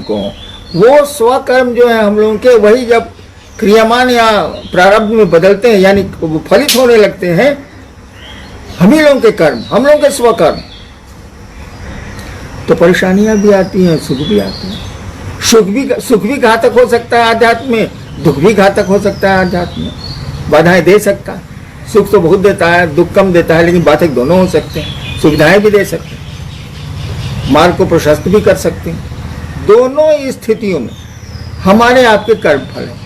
को हो। वो स्वकर्म जो है हम लोगों के, वही जब क्रियामान या प्रारब्ध में बदलते हैं, यानी वो फलित होने लगते हैं, हम ही लोगों के कर्म, हम लोगों के स्वकर्म, तो परेशानियां भी आती हैं, सुख भी आते हैं। सुख भी घातक हो सकता है आध्यात्म में, दुख भी घातक हो सकता है आध्यात्म में। बाधाएं दे सकता है, सुख तो बहुत देता है, दुख कम देता है, लेकिन बाधक दोनों हो सकते हैं। सुविधाएं भी दे सकते हैं, मार्ग को प्रशस्त भी कर सकते हैं। दोनों स्थितियों में हमारे आपके कर्म फल है।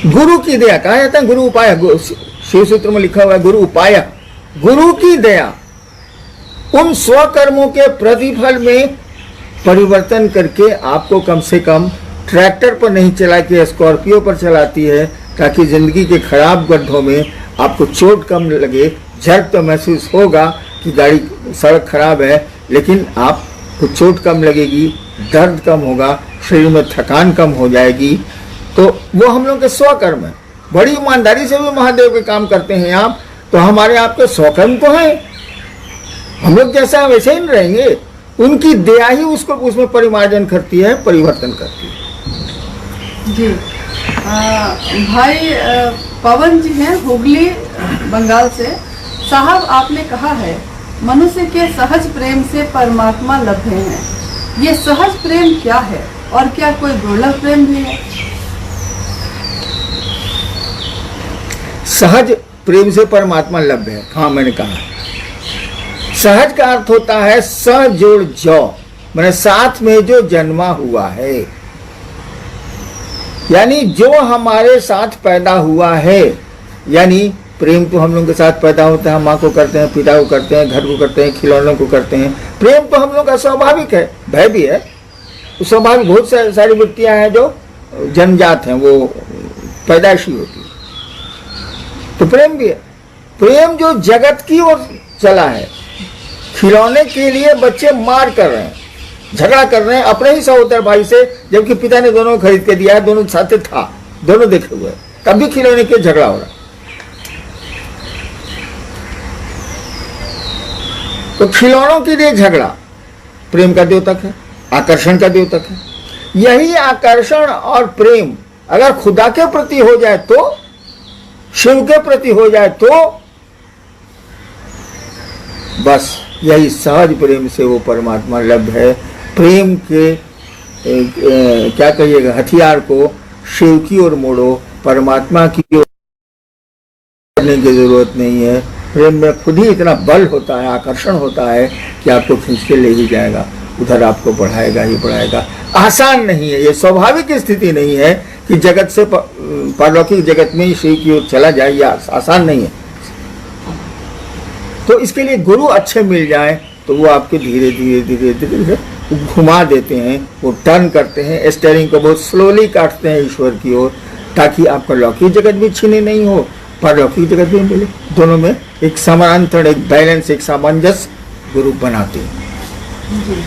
गुरु की दया, कहा जाता है गुरु उपाय, शिव सूत्र में लिखा हुआ है गुरु उपाय। गुरु की दया उन स्वकर्मों के प्रतिफल में परिवर्तन करके आपको कम से कम ट्रैक्टर पर नहीं चला के स्कॉर्पियो पर चलाती है, ताकि जिंदगी के खराब गड्ढों में आपको चोट कम लगे। झट तो महसूस होगा कि गाड़ी सड़क खराब है, लेकिन आपको चोट कम लगेगी, दर्द कम होगा, शरीर में थकान कम हो जाएगी। तो वो हम लोग के स्वकर्म है। बड़ी ईमानदारी से भी महादेव के काम करते हैं आप, तो हमारे आपके स्वकर्म तो हैं। हम लोग जैसा वैसे ही रहेंगे, उनकी दया ही उसको उसमें परिमार्जन करती है, परिवर्तन करती है। जी भाई पवन जी हैं हुगली बंगाल से। साहब, आपने कहा है मनुष्य के सहज प्रेम से परमात्मा लभ्य हैं। ये सहज प्रेम क्या है और क्या कोई दुर्लभ प्रेम भी है? सहज प्रेम से परमात्मा लभ्य है, हाँ मैंने कहा। सहज का अर्थ होता है स जोड़ जो, मैंने साथ में जो जन्मा हुआ है, यानी जो हमारे साथ पैदा हुआ है। यानी प्रेम तो हम लोग के साथ पैदा होता है, माँ को करते हैं, पिता को करते हैं, घर को करते हैं, खिलौनों को करते हैं। प्रेम तो हम लोग का स्वाभाविक है, भय भी है स्वाभाविक। बहुत सारी वृत्तियां हैं जो जन्मजात हैं, वो पैदाइशी होती है। तो प्रेम भी है। प्रेम जो जगत की ओर चला है, खिलौने के लिए बच्चे मार कर रहे हैं, झगड़ा कर रहे हैं अपने ही सहोदर भाई से, जबकि पिता ने दोनों को खरीद के दिया है, दोनों साथ था, दोनों देखे हुए, तब भी खिलौने के झगड़ा हो रहा है। तो खिलौनों के लिए झगड़ा प्रेम का द्योतक है, आकर्षण का द्योतक है। यही आकर्षण और प्रेम अगर खुदा के प्रति हो जाए, तो शिव के प्रति हो जाए, तो बस यही सहज प्रेम से वो परमात्मा लभ्य है। प्रेम के क्या कहिएगा, हथियार को शिव की ओर मोड़ो, परमात्मा की ओर करने की जरूरत नहीं है। प्रेम में खुद ही इतना बल होता है, आकर्षण होता है कि आपको खींच के ले ही जाएगा, उधर आपको बढ़ाएगा ही बढ़ाएगा। आसान नहीं है, ये स्वाभाविक स्थिति नहीं है कि जगत से पारलौकिक जगत में शिव की ओर चला जाए, या आसान नहीं है। तो इसके लिए गुरु अच्छे मिल जाए तो वो आपके धीरे धीरे धीरे धीरे घुमा देते हैं, वो टर्न करते हैं, स्टीयरिंग को बहुत स्लोली काटते हैं ईश्वर की ओर, ताकि आपका लौकिक जगत भी छीने नहीं हो, पारलौकिक जगत भी मिले। दोनों में एक समानांतर, एक बैलेंस, एक सामंजस्य गुरु बनाते हैं। जी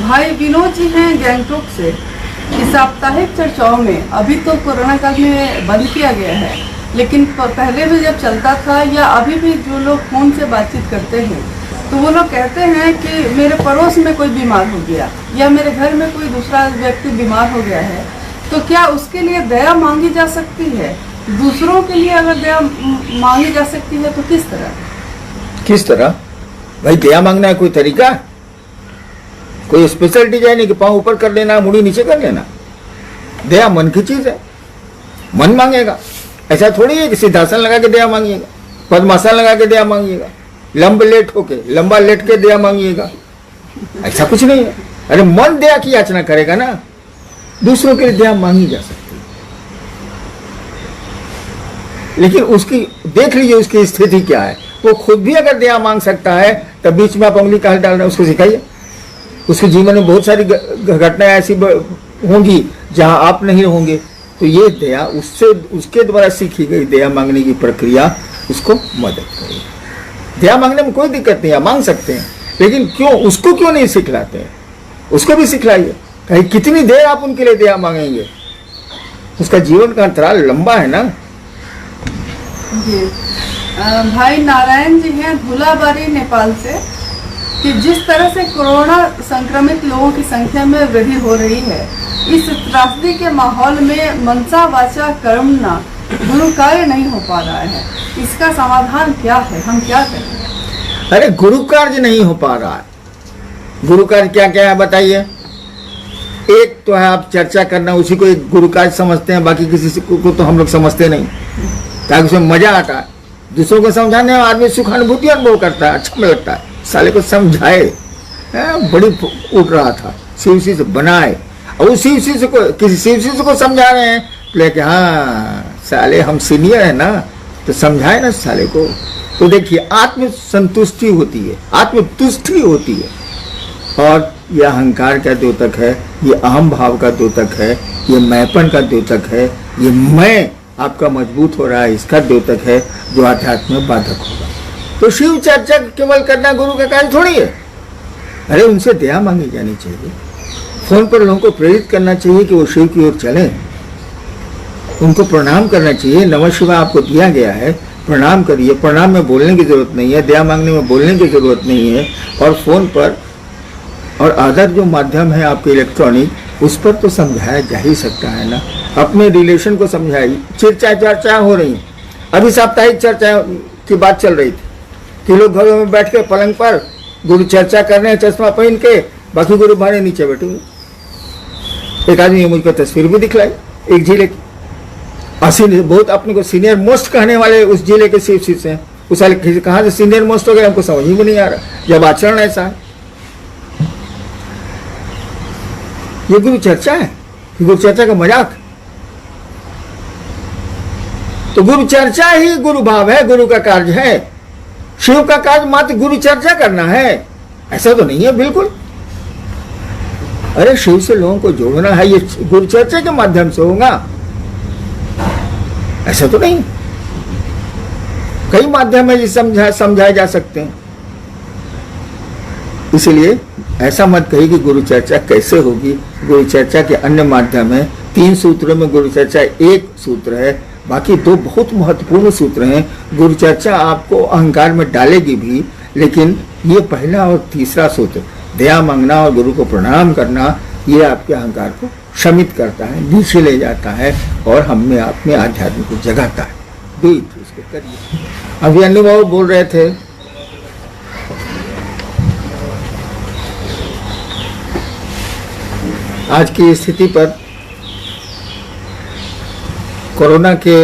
भाई विनोद जी हैं गैंगटॉक से। इस साप्ताहिक चर्चाओं में अभी तो कोरोना काल में बंद किया गया है, लेकिन पहले भी जब चलता था, या अभी भी जो लोग फोन से बातचीत करते हैं, तो वो लोग कहते हैं कि मेरे पड़ोस में कोई बीमार हो गया, या मेरे घर में कोई दूसरा व्यक्ति बीमार हो गया है, तो क्या उसके लिए दया मांगी जा सकती है? दूसरों के लिए अगर दया मांगी जा सकती है तो किस तरह? किस तरह भाई? दया मांगना है कोई तरीका? कोई स्पेशल डिजाइन है कि पाँव ऊपर कर लेना, मुड़ी नीचे कर लेना? दया मन की चीज है, मन मांगेगा। ऐसा थोड़ी है कि सिद्धासन लगा के दया मांगिएगा, पद्मासन लगा के दया मांगिएगा, लंबा लेट के दया मांगिएगा, ऐसा कुछ नहीं है। अरे मन दया की याचना करेगा ना, दूसरों के लिए दया मांगी जा सकती है, लेकिन उसकी देख लीजिए उसकी स्थिति क्या है। वो खुद भी अगर दया मांग सकता है, तब बीच में आप उंगली कहाँ डाल रहे हैं, उसको सिखाइए। उसके जीवन में बहुत सारी घटनाएं ऐसी होंगी जहां आप नहीं होंगे, तो ये दया उससे, उसके द्वारा सीखी गई दया मांगने की प्रक्रिया उसको मदद करेगी। दया मांगने में कोई दिक्कत नहीं है, मांग सकते हैं, लेकिन क्यों उसको क्यों नहीं सिखलाते हैं? उसको भी सिखलाइए। कहीं कितनी देर आप उनके लिए दया मांगेंगे? उसका जीवन का अंतराल लंबा है ना। जी भाई नारायण जी हैं धुलाबारी नेपाल से। कि जिस तरह से कोरोना संक्रमित लोगों की संख्या में वृद्धि हो रही है, इस त्रासदी के माहौल में मनसा वाचा कर्मणा गुरु कार्य नहीं हो पा रहा है। इसका समाधान क्या है, हम क्या करें? अरे गुरु कार्य नहीं हो पा रहा है। गुरु कार्य क्या क्या है बताइए। एक तो है आप चर्चा करना, उसी को एक गुरु कार्य समझते हैं, बाकी किसी को तो हम लोग समझते नहीं, ताकि उसमें मजा आता है। दूसरों को समझाने में आदमी सुखानुभूति अनुभव करता है, अच्छा लगता है। साले को समझाए, बड़ी उठ रहा था, शिव से बनाए, और उस शिव से को किसी शिव को समझा रहे हैं, लेकिन हाँ साले हम सीनियर है ना, तो समझाए ना साले को। तो देखिए आत्म संतुष्टि होती है, आत्मतुष्टि होती है, और यह अहंकार का द्योतक है, ये अहम भाव का द्योतक है, ये मैंपन का द्योतक है, ये मैं आपका मजबूत हो रहा है, इसका द्योतक है, जो आध्यात्म में बाधक होगा। तो शिव चर्चा केवल करना गुरु का कार्य थोड़ी है। अरे उनसे दया मांगी जानी चाहिए, फोन पर लोगों को प्रेरित करना चाहिए कि वो शिव की ओर चलें, उनको प्रणाम करना चाहिए। नमः शिवाय आपको दिया गया है, प्रणाम करिए। प्रणाम में बोलने की जरूरत नहीं है, दया मांगने में बोलने की जरूरत नहीं है। और फोन पर और अदर जो माध्यम है आपके इलेक्ट्रॉनिक, उस पर तो समझाया जा ही सकता है ना। अपने रिलेशन को समझाई। चर्चा हो रही है, अभी साप्ताहिक चर्चा की बात चल रही थी कि लोग घरों में बैठ के पलंग पर गुरु चर्चा कर रहे हैं, चश्मा पहन के, बाकी गुरु भारे नीचे बैठे हुए। एक आदमी ने मुझको तस्वीर भी दिखलाई, एक जिले की, बहुत अपने को सीनियर मोस्ट कहने वाले उस जिले के शिव शिष्य हैं। उस साल कहाँ से सीनियर मोस्ट हो गए हमको समझ ही नहीं आ रहा, जब आचरण ऐसा है। ये गुरु चर्चा है, गुरु चर्चा का मजाक। तो गुरु चर्चा ही गुरु भाव है, गुरु का कार्य है। शिव का कार्य मात्र गुरु चर्चा करना है, ऐसा तो नहीं है बिल्कुल। अरे शिव से लोगों को जोड़ना है, ये गुरु चर्चा के माध्यम से होगा, ऐसा तो नहीं। कई माध्यम है जिसे समझाए जा सकते हैं। इसलिए ऐसा मत कहिए कि गुरु चर्चा कैसे होगी। गुरु चर्चा के अन्य माध्यम है। 3 सूत्रों में गुरु चर्चा एक सूत्र है, बाकी 2 बहुत महत्वपूर्ण सूत्र हैं। गुरु चर्चा आपको अहंकार में डालेगी भी, लेकिन ये पहला और तीसरा सूत्र, दया मांगना और गुरु को प्रणाम करना, ये आपके अहंकार को शमित करता है, नीचे ले जाता है, और हम में आप में आध्यात्म को जगाता है। उसको करिए। अभी अनुभव बोल रहे थे, आज की स्थिति पर, कोरोना के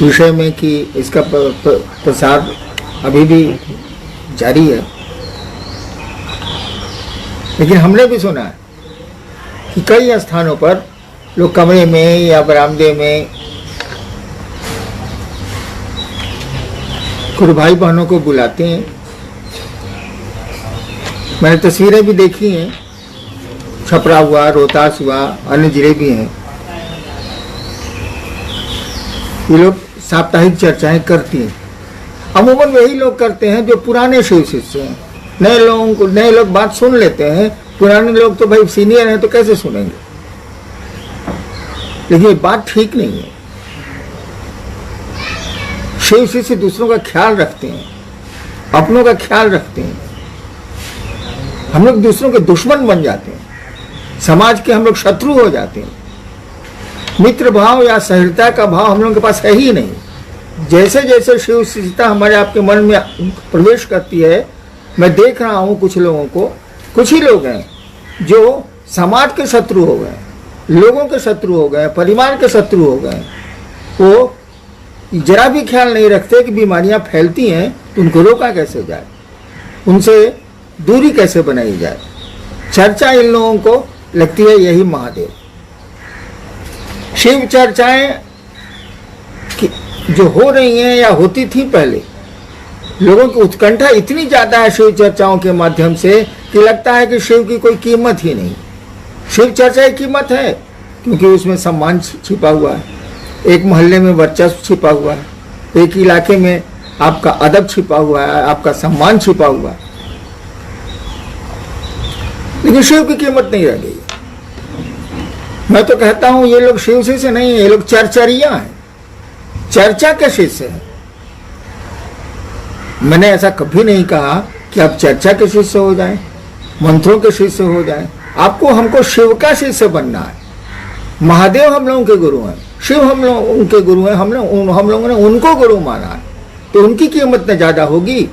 विषय में कि इसका प्रसार अभी भी जारी है, लेकिन हमने भी सुना है कि कई स्थानों पर लोग कमरे में या बरामदे में गुरु भाई बहनों को बुलाते हैं। मैंने तस्वीरें भी देखी हैं, छपरा हुआ, रोहतास हुआ, अन्य जिले भी हैं। ये लोग साप्ताहिक चर्चाएं करती हैं। अमूमन वही लोग करते हैं जो पुराने शिव शिष्य हैं। नए लोग बात सुन लेते हैं, पुराने लोग तो भाई सीनियर हैं तो कैसे सुनेंगे। लेकिन ये बात ठीक नहीं है। शिव शिष्य दूसरों का ख्याल रखते हैं, अपनों का ख्याल रखते हैं। हम लोग दूसरों के दुश्मन बन जाते हैं, समाज के हम लोग शत्रु हो जाते हैं। मित्र भाव या सहृदयता का भाव हम लोगों के पास है ही नहीं। जैसे जैसे शिव शिष्यता हमारे आपके मन में प्रवेश करती है, मैं देख रहा हूँ कुछ लोगों को, कुछ ही लोग हैं जो समाज के शत्रु हो गए, लोगों के शत्रु हो गए, परिवार के शत्रु हो गए। वो जरा भी ख्याल नहीं रखते कि बीमारियां फैलती हैं तो उनको रोका कैसे जाए, उनसे दूरी कैसे बनाई जाए। चर्चा इन लोगों को लगती है यही महादेव। शिव चर्चाएं जो हो रही हैं या होती थी पहले, लोगों की उत्कंठा इतनी ज्यादा है शिव चर्चाओं के माध्यम से कि लगता है कि शिव की कोई कीमत ही नहीं। शिव चर्चा की कीमत है क्योंकि उसमें सम्मान छिपा हुआ है, एक मोहल्ले में वर्चस्व छिपा हुआ है, एक इलाके में आपका अदब छिपा हुआ है, आपका सम्मान छिपा हुआ है। लेकिन शिव की कीमत नहीं रह गई। मैं तो कहता हूं ये लोग शिव से नहीं है, ये लोग चरचरिया हैं। चर्चा के शिष्य है। मैंने ऐसा कभी नहीं कहा कि आप चर्चा के शिष्य हो जाएं, मंत्रों के शिष्य हो जाएं। आपको हमको शिव का शिष्य बनना है। महादेव हम लोगों के गुरु हैं, शिव हम लोग उनके गुरु हैं, हम लोगों ने उनको गुरु माना है, तो उनकी कीमत न ज्यादा होगी।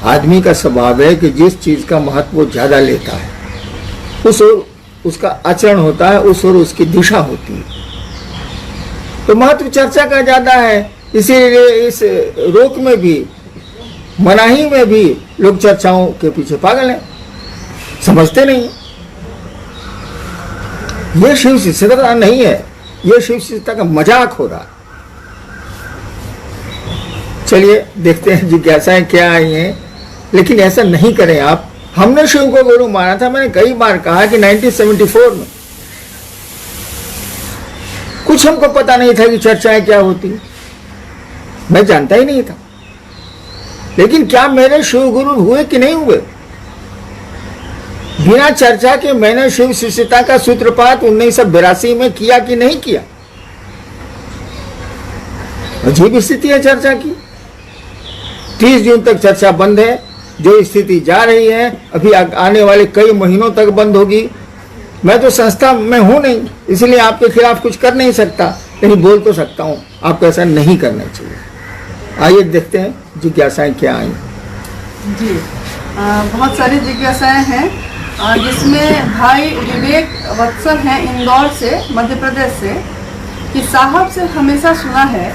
आदमी का स्वभाव है कि जिस चीज का महत्व वो ज्यादा लेता है उस ओर उसका आचरण होता है, उस ओर उसकी दिशा होती है। तो महत्व चर्चा का ज्यादा है, इसीलिए इस रोक में भी, मनाही में भी लोग चर्चाओं के पीछे पागल हैं, समझते नहीं। यह शिव शिष्यता नहीं है, यह शिव शिष्यता का मजाक हो रहा है। चलिए देखते हैं जिज्ञासाएं क्या आई हैं, लेकिन ऐसा नहीं करें आप। हमने शिव को गुरु माना था। मैंने कई बार कहा कि 1974 में कुछ हमको पता नहीं था कि चर्चाएं क्या होती, मैं जानता ही नहीं था। लेकिन क्या मेरे शिव गुरु हुए कि नहीं हुए? बिना चर्चा के मैंने शिव शिष्यता का सूत्रपात 1982 में किया कि नहीं किया? अजीब स्थिति है चर्चा की। 30 जून तक चर्चा बंद है। जो स्थिति जा रही है अभी आने वाले कई महीनों तक बंद होगी। मैं तो संस्था में हूं नहीं, इसलिए आपके खिलाफ कुछ कर नहीं सकता, लेकिन बोल तो सकता हूं आपको ऐसा नहीं करना चाहिए। आइए देखते हैं जिज्ञासाएं क्या आई। जी बहुत सारी जिज्ञासाएं हैं, जिसमें भाई विवेक वत्सल हैं इंदौर से, मध्य प्रदेश से, कि साहब से हमेशा सुना है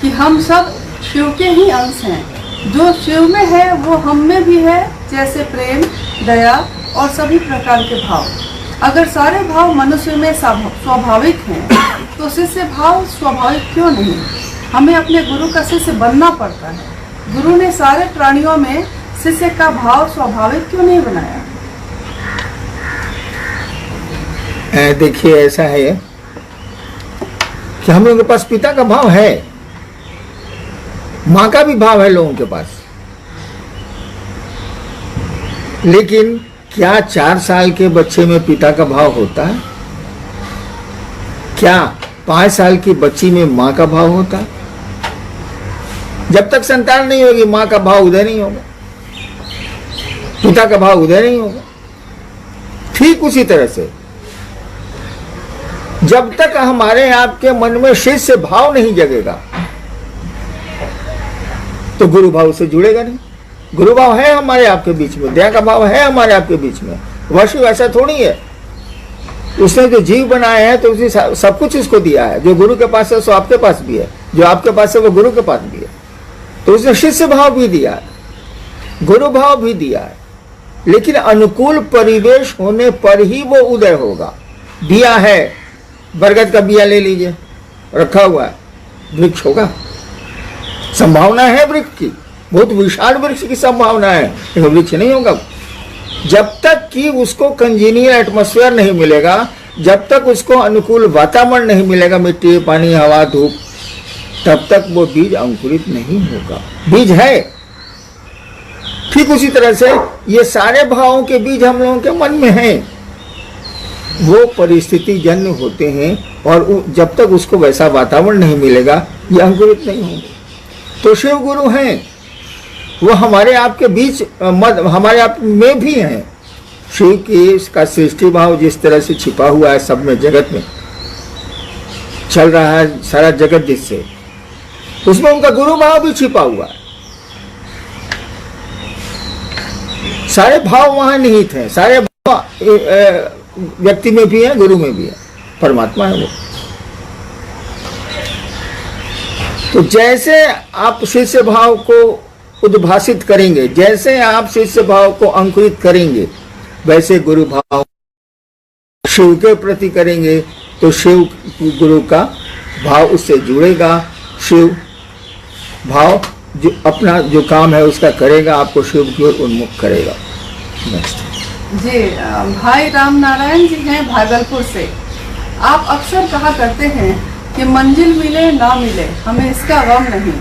कि हम सब शिव के ही अंश हैं। जो शिव में है वो हम में भी है, जैसे प्रेम, दया और सभी प्रकार के भाव। अगर सारे भाव मनुष्य में स्वाभाविक हैं तो शिष्य भाव स्वाभाविक क्यों नहीं? हमें अपने गुरु का शिष्य बनना पड़ता है। गुरु ने सारे प्राणियों में शिष्य का भाव स्वाभाविक क्यों नहीं बनाया? देखिए ऐसा है कि हम लोगों के पास पिता का भाव है, मां का भी भाव है लोगों के पास। लेकिन क्या 4 साल के बच्चे में पिता का भाव होता है? क्या 5 साल की बच्ची में मां का भाव होता है? जब तक संतान नहीं होगी मां का भाव उदय नहीं होगा, पिता का भाव उदय नहीं होगा। ठीक उसी तरह से जब तक हमारे आपके मन में शिष्य भाव नहीं जगेगा तो गुरु भाव से जुड़ेगा नहीं। गुरु भाव है हमारे आपके बीच में, दया का भाव है हमारे आपके बीच में। वैसे वैसा थोड़ी है, उसने जो जीव बनाया है तो उसी सब कुछ उसको दिया है। जो गुरु के पास है सो आपके पास भी है, जो आपके पास है वो गुरु के पास भी है। तो उसने शिष्य भाव भी दिया है, गुरु भाव भी दिया है, लेकिन अनुकूल परिवेश होने पर ही वो उदय होगा। बिया है, बरगद का बिया ले लीजिए, रखा हुआ है, वृक्ष होगा, संभावना है वृक्ष की, बहुत विशाल वृक्ष की संभावना है, लेकिन वृक्ष नहीं होगा। जब तक कि उसको कंजीनियल एटमॉस्फेयर नहीं मिलेगा, जब तक उसको अनुकूल वातावरण नहीं मिलेगा, मिट्टी, पानी, हवा, धूप, तब तक वो बीज अंकुरित नहीं होगा। बीज है। ठीक उसी तरह से ये सारे भावों के बीज हम लोगों के मन में हैं, वो परिस्थिति जन्य होते हैं, और जब तक उसको वैसा वातावरण नहीं मिलेगा ये अंकुरित नहीं होंगे। तो शिव गुरु हैं, वो हमारे आपके बीच हमारे आप में भी हैं। शिव की इसका सृष्टि भाव जिस तरह से छिपा हुआ है सब में, जगत में चल रहा है सारा जगत, जिससे उसमें उनका गुरु भाव भी छिपा हुआ है। सारे भाव वहां निहित हैं, सारे भाव व्यक्ति में भी है, गुरु में भी है, परमात्मा है वो। तो जैसे आप शिष्य भाव को उद्भासित करेंगे, जैसे आप शिष्य भाव को अंकुरित करेंगे, वैसे गुरु भाव शिव के प्रति करेंगे तो शिव गुरु का भाव उससे जुड़ेगा। शिव भाव जो अपना जो काम है उसका करेगा, आपको शिव की ओर उन्मुख करेगा। जी भाई राम नारायण जी हैं भागलपुर से। आप अक्सर कहा करते हैं कि मंजिल मिले ना मिले हमें इसका गम नहीं,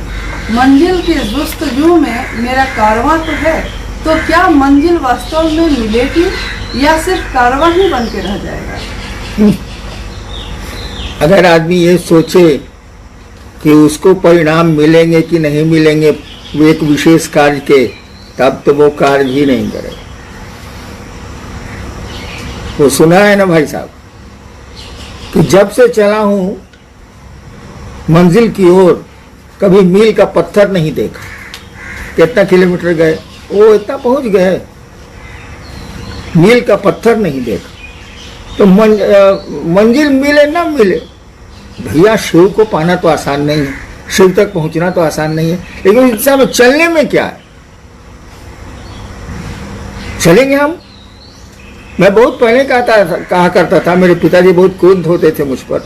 मंजिल की जुस्तजू में मेरा कारवां तो है। तो क्या मंजिल वास्तव में मिलेगी या सिर्फ कारवां ही बन के रह जाएगा? अगर आदमी ये सोचे कि उसको परिणाम मिलेंगे कि नहीं मिलेंगे एक विशेष कार्य के, तब तो वो कार्य ही नहीं करे। वो सुना है ना भाई साहब कि जब से चला हूं मंजिल की ओर कभी मील का पत्थर नहीं देखा। कितना किलोमीटर गए, वो इतना पहुंच गए, मील का पत्थर नहीं देखा। तो मंजिल मिले ना मिले, भैया शिव को पाना तो आसान नहीं है, शिव तक पहुंचना तो आसान नहीं है, लेकिन इस समय चलने में क्या है, चलेंगे हम। मैं बहुत पहले कहा करता था, मेरे पिताजी बहुत क्रोध होते थे मुझ पर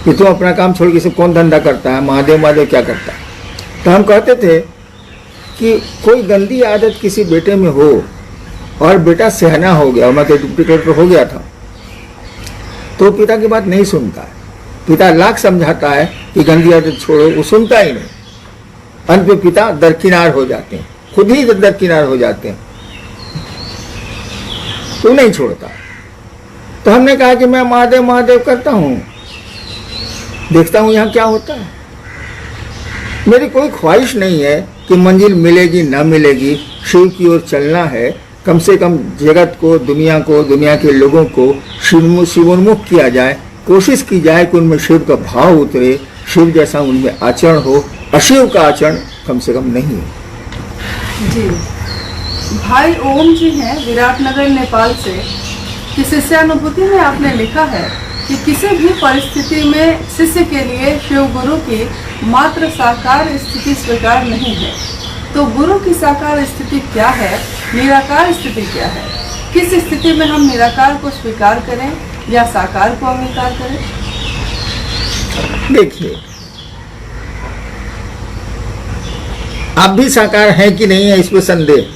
कि तुम अपना काम छोड़ के सब कौन धंधा करता है, महादेव महादेव क्या करता है। तो हम कहते थे कि कोई गंदी आदत किसी बेटे में हो और बेटा सहना हो गया, मैं तो डिप्टी कलेक्टर हो गया था, तो पिता की बात नहीं सुनता है। पिता लाख समझाता है कि गंदी आदत छोड़ो, वो सुनता ही नहीं। अंत में पिता दरकिनार हो जाते हैं, खुद ही दरकिनार हो जाते हैं, तो नहीं छोड़ता। तो हमने कहा कि मैं महादेव महादेव करता हूं, देखता हूं यहां क्या होता है। मेरी कोई ख्वाहिश नहीं है कि मंजिल मिलेगी ना मिलेगी, शिव की ओर चलना है। कम से कम जगत को, दुनिया के लोगों को शिवोन्मुख किया जाए, कोशिश की जाए कि उनमें शिव का भाव उतरे, शिव जैसा उनमें आचरण हो, अशिव का आचरण कम से कम नहीं है। जी, भाई ओम जी हैं विराटनगर नेपाल से, कि शिष्यानुभूति में आपने लिखा है कि किसी भी परिस्थिति में शिष्य के लिए शिव गुरु की मात्र साकार स्थिति स्वीकार नहीं है। तो गुरु की साकार स्थिति क्या है, निराकार स्थिति क्या है? किस स्थिति में हम निराकार को स्वीकार करें या साकार को अंगीकार करें? देखिए, आप भी साकार हैं कि नहीं है इसमें संदेह,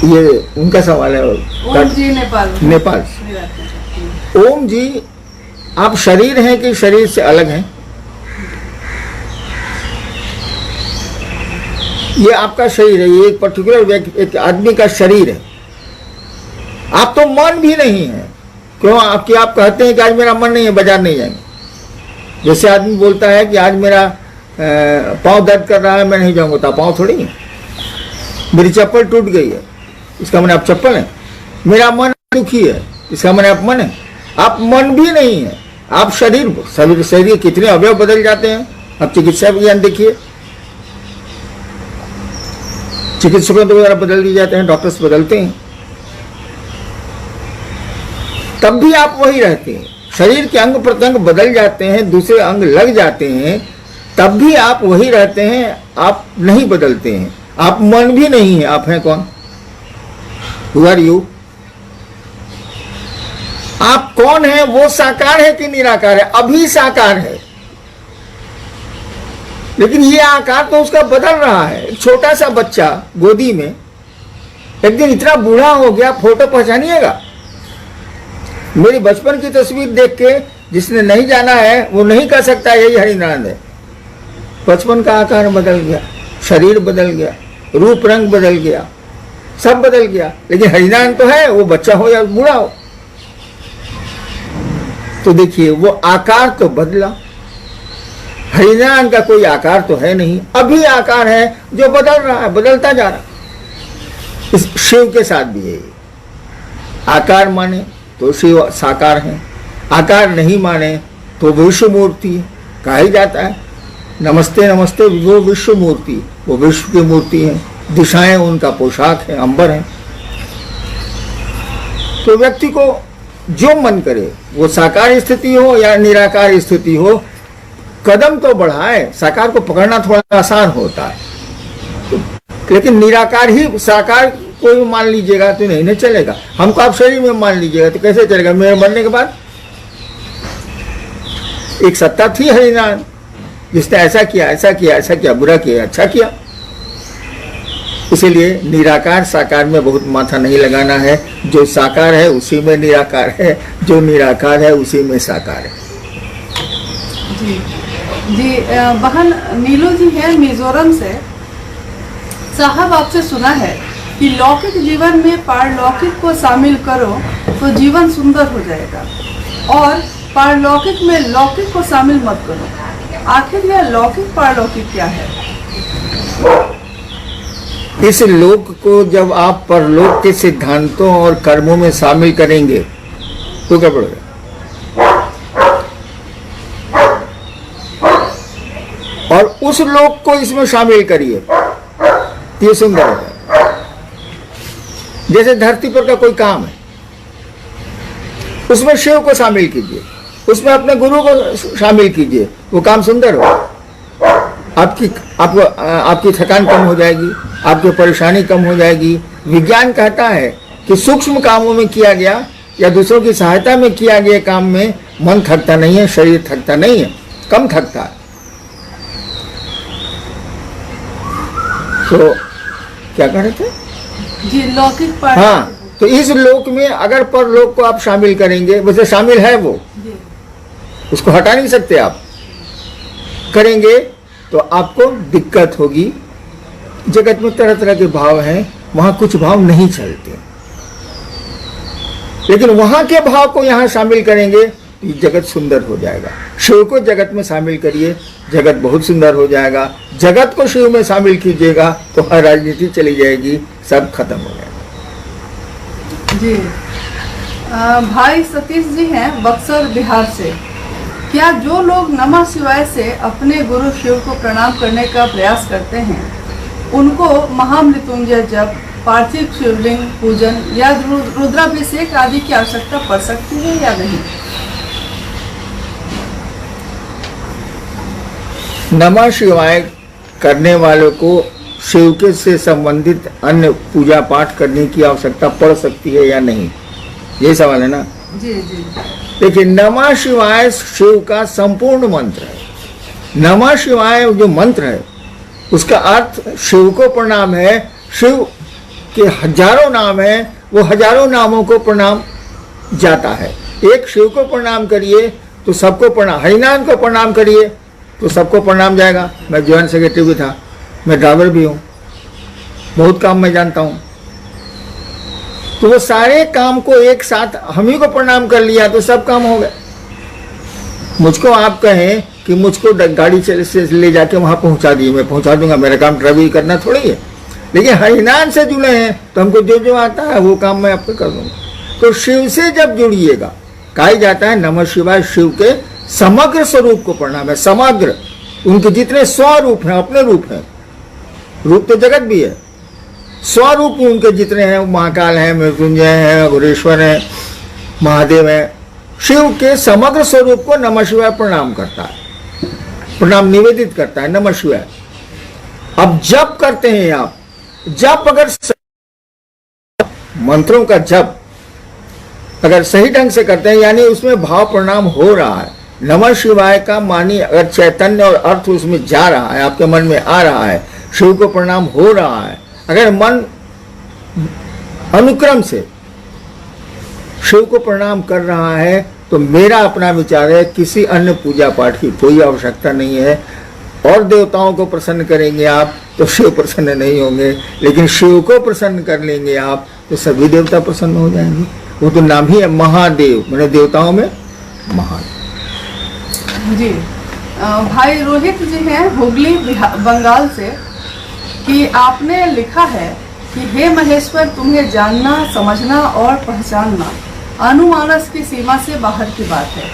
ये उनका सवाल है। ओम जी नेपाल से। ओम जी, आप शरीर हैं कि शरीर से अलग हैं? ये आपका शरीर है, ये एक पर्टिकुलर एक आदमी का शरीर है। आप तो मन भी नहीं है। क्यों? आपकी आप कहते हैं कि आज मेरा मन नहीं है, बाजार नहीं जाएंगे। जैसे आदमी बोलता है कि आज मेरा पाँव दर्द कर रहा है, मैं नहीं जाऊंगा, तो पाँव थोड़ी है। मेरी चप्पल टूट गई है, इसका मैंने आप चप्पल है। मेरा मन दुखी है, इसका मैंने आप मन है। आप मन भी नहीं है, आप शरीर। शरीर कितने अवयव बदल जाते हैं। अब चिकित्सा विज्ञान देखिए, चिकित्सकों द्वारा बदल दिए जाते हैं, डॉक्टर्स बदलते हैं, तब भी आप वही रहते हैं। शरीर के अंग प्रत्यंग बदल जाते हैं, दूसरे अंग लग जाते हैं, तब भी आप वही रहते हैं, आप नहीं बदलते हैं। आप मन भी नहीं है, आप हैं कौन? Who are you? आप कौन है? वो साकार है कि निराकार है? अभी साकार है, लेकिन ये आकार तो उसका बदल रहा है। एक छोटा सा बच्चा गोदी में एक दिन इतना बूढ़ा हो गया, फोटो पहचानिएगा। मेरी बचपन की तस्वीर देख के जिसने नहीं जाना है वो नहीं कह सकता यही हरिनारायण है। बचपन का आकार बदल गया, शरीर बदल गया, रूप रंग बदल गया, सब बदल गया, लेकिन हरिनारायण तो है, वो बच्चा हो या बूढ़ा हो। तो देखिए, वो आकार तो बदला, हरिनारायण का कोई आकार तो है नहीं, अभी आकार है जो बदल रहा है, बदलता जा रहा। इस शिव के साथ भी यही, आकार माने तो शिव साकार है, आकार नहीं माने तो विश्व मूर्ति है। कहा ही जाता है नमस्ते नमस्ते वो विश्व मूर्ति, वो विश्व की मूर्ति है, दिशाएं उनका पोशाक है, अंबर है। तो व्यक्ति को जो मन करे, वो साकार स्थिति हो या निराकार स्थिति हो, कदम तो बढ़ाए। साकार को पकड़ना थोड़ा आसान होता है, लेकिन निराकार ही साकार कोई मान लीजिएगा तो नहीं चलेगा। हमको आप शरीर में मान लीजिएगा तो कैसे चलेगा? मेरे मरने के बाद एक सत्ता थी हरिनारायण, जिसने ऐसा किया, ऐसा किया, ऐसा किया, बुरा किया, अच्छा किया। इसीलिए निराकार साकार में बहुत माथा नहीं लगाना है। जो साकार है उसी में निराकार है, जो निराकार है उसी में साकार है। जी जी, बहन नीलू जी हैं मिजोरम से। साहब, आपसे सुना है कि लौकिक जीवन में पारलौकिक को शामिल करो तो जीवन सुंदर हो जाएगा, और पारलौकिक में लौकिक को शामिल मत करो। आखिर यह लौकिक पारलौकिक क्या है? इस लोक को जब आप परलोक के सिद्धांतों और कर्मों में शामिल करेंगे तो क्या पड़ेगा? और उस लोक को इसमें शामिल करिए, ये सुंदर है। जैसे धरती पर का कोई काम है, उसमें शिव को शामिल कीजिए, उसमें अपने गुरु को शामिल कीजिए, वो काम सुंदर हो। आपकी थकान कम हो जाएगी, आपकी परेशानी कम हो जाएगी। विज्ञान कहता है कि सूक्ष्म कामों में किया गया या दूसरों की सहायता में किया गया काम में मन थकता नहीं है, शरीर थकता नहीं है, कम थकता है। तो क्या कह रहे थे जी? लौकिक पार। हाँ, तो इस लोक में अगर परलोक को आप शामिल करेंगे, वैसे शामिल है वो, उसको हटा नहीं सकते आप, करेंगे तो आपको दिक्कत होगी। जगत में तरह तरह के भाव हैं, वहां कुछ भाव नहीं चलते, लेकिन वहां के भाव को यहां शामिल करेंगे तो ये जगत सुंदर हो जाएगा। शिव को जगत में शामिल करिए, जगत बहुत सुंदर हो जाएगा। जगत को शिव में शामिल कीजिएगा तो हर राजनीति चली जाएगी, सब खत्म हो जाएगा। जी, भाई सतीश जी हैं बक्सर बिहार से। क्या जो लोग नमः शिवाय से अपने गुरु शिव को प्रणाम करने का प्रयास करते हैं, उनको महामृत्युंजय जप, पार्थिव शिवलिंग पूजन या रुद्राभिषेक आदि की आवश्यकता पड़ सकती है या नहीं? नमः शिवाय करने वालों को शिव के से संबंधित अन्य पूजा पाठ करने की आवश्यकता पड़ सकती है या नहीं, ये सवाल है ना? जी जी। देखिए, नमः शिवाय शिव का संपूर्ण मंत्र है। नमः शिवाय जो मंत्र है उसका अर्थ शिव को प्रणाम है। शिव के हजारों नाम है, वो हजारों नामों को प्रणाम जाता है। एक शिव को प्रणाम करिए तो सबको प्रणाम, हरिनाम को प्रणाम करिए तो सबको प्रणाम जाएगा। मैं जॉइंट सेक्रेटरी भी था, मैं ड्राइवर भी हूँ, बहुत काम मैं जानता हूँ। तो वो सारे काम को एक साथ हम ही को प्रणाम कर लिया तो सब काम हो गए। मुझको आप कहें कि मुझको गाड़ी से ले जाके वहाँ पहुँचा दिए, मैं पहुँचा दूंगा, मेरा काम ड्राइवरी करना थोड़ी है। लेकिन हरिनाम से जुड़े हैं तो हमको जो जो आता है वो काम मैं आपको कर दूंगा। तो शिव से जब जुड़िएगा, कहा जाता है नमः शिवाय शिव के समग्र स्वरूप को प्रणाम है। समग्र, उनके जितने स्वरूप हैं, अपने रूप हैं, रूप तो जगत भी है, स्वरूप उनके जितने हैं, महाकाल है, मृत्युंजय है, गुरेश्वर है, महादेव है, शिव के समग्र स्वरूप को नमः शिवाय प्रणाम करता है, प्रणाम निवेदित करता है नमः शिवाय। अब जप करते हैं आप, जप अगर मंत्रों का जप अगर सही ढंग से करते हैं, यानी उसमें भाव प्रणाम हो रहा है, नमः शिवाय का मानी अगर चैतन्य और अर्थ उसमें जा रहा है, आपके मन में आ रहा है, शिव को प्रणाम हो रहा है, अगर मन अनुक्रम से शिव को प्रणाम कर रहा है तो मेरा अपना विचार है किसी अन्य पूजा पाठ की कोई आवश्यकता नहीं है। और देवताओं को प्रसन्न करेंगे आप तो शिव प्रसन्न नहीं होंगे, लेकिन शिव को प्रसन्न कर लेंगे आप तो सभी देवता प्रसन्न हो जाएंगे। वो तो नाम ही है महादेव, मैंने देवताओं में महादेव। जी, भाई रोहित जी हैं हुगली बंगाल से कि आपने लिखा है कि हे महेश्वर, तुम्हें जानना, समझना और पहचानना अनुमानस की सीमा से बाहर की बात है।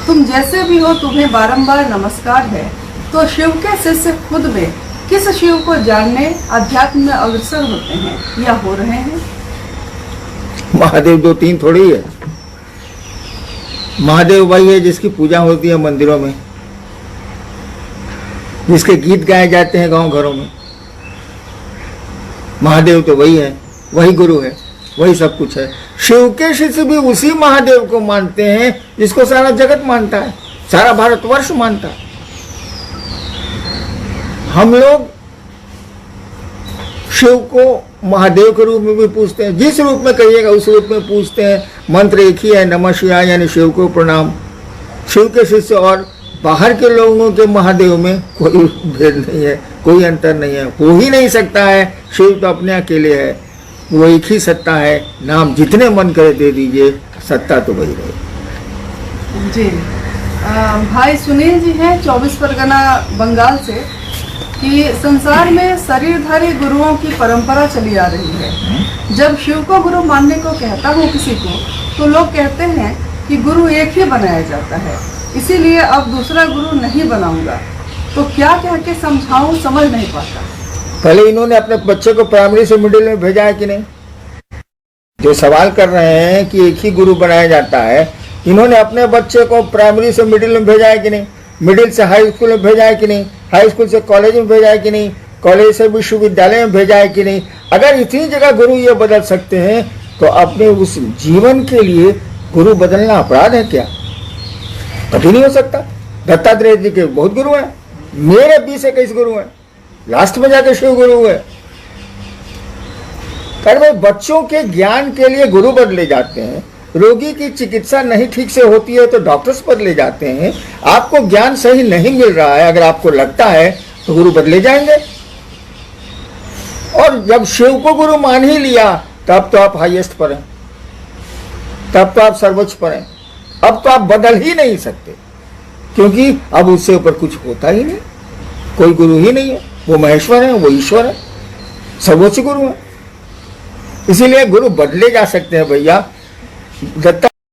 तुम जैसे भी हो, तुम्हें बारंबार नमस्कार है। तो शिव के शिष्य खुद में किस शिव को जानने अध्यात्म में अग्रसर होते हैं या हो रहे हैं? महादेव दो तीन थोड़ी है। महादेव वही है जिसकी पूजा होती है मंदिरों में, जिसके गीत गाए जाते हैं गांव घरों में। महादेव तो वही है, वही गुरु है, वही सब कुछ है। शिव के शिष्य भी उसी महादेव को मानते हैं जिसको सारा जगत मानता है, सारा भारतवर्ष मानता है। हम लोग शिव को महादेव के रूप में भी पूछते हैं, जिस रूप में कहिएगा उस रूप में पूछते हैं। मंत्र एक ही है, नमः शिवाय, यानी शिव को प्रणाम। शिव के शिष्य और बाहर के लोगों के महादेव में कोई भेद नहीं है, कोई अंतर नहीं है, हो ही नहीं सकता है। शिव तो अपने अकेले है, वो एक ही सत्ता है। नाम जितने मन करे दे दीजिए, सत्ता तो वही रहे। जी भाई सुनील जी हैं 24 परगना बंगाल से कि संसार में शरीरधारी गुरुओं की परंपरा चली आ रही है। जब शिव को गुरु मानने को कहता हूँ किसी को, तो लोग कहते हैं कि गुरु एक ही बनाया जाता है, इसीलिए अब दूसरा गुरु नहीं बनाऊंगा। तो क्या कह के समझाऊं, समझ नहीं पाता। पहले इन्होंने अपने बच्चे को प्राइमरी से मिडिल में भेजा है कि नहीं? जो सवाल कर रहे हैं कि एक ही गुरु बनाया जाता है, इन्होंने अपने बच्चे को प्राइमरी से मिडिल में भेजा है कि नहीं? मिडिल से हाई स्कूल में भेजा है कि नहीं? हाई स्कूल से कॉलेज में भेजा है कि नहीं? कॉलेज से विश्वविद्यालय में भेजा है कि नहीं? अगर इतनी जगह गुरु ये बदल सकते हैं तो अपने उस जीवन के लिए गुरु बदलना अपराध है क्या? कभी नहीं हो सकता। दत्तात्रेय जी के बहुत गुरु हैं, मेरे 20-21 गुरु हैं, लास्ट में जाके शिव गुरु हुए। पर भाई बच्चों के ज्ञान के लिए गुरु बदले जाते हैं, रोगी की चिकित्सा नहीं ठीक से होती है तो डॉक्टर्स बदले जाते हैं। आपको ज्ञान सही नहीं मिल रहा है, अगर आपको लगता है तो गुरु बदले जाएंगे। और जब शिव को गुरु मान ही लिया तब तो आप हाईएस्ट पर हैं, तब तो आप सर्वोच्च पर हैं। अब तो आप बदल ही नहीं सकते, क्योंकि अब उससे ऊपर कुछ होता ही नहीं, कोई गुरु ही नहीं है। वो महेश्वर है, वो ईश्वर है, सर्वोच्च गुरु है। इसीलिए गुरु बदले जा सकते हैं भैया। दत्ता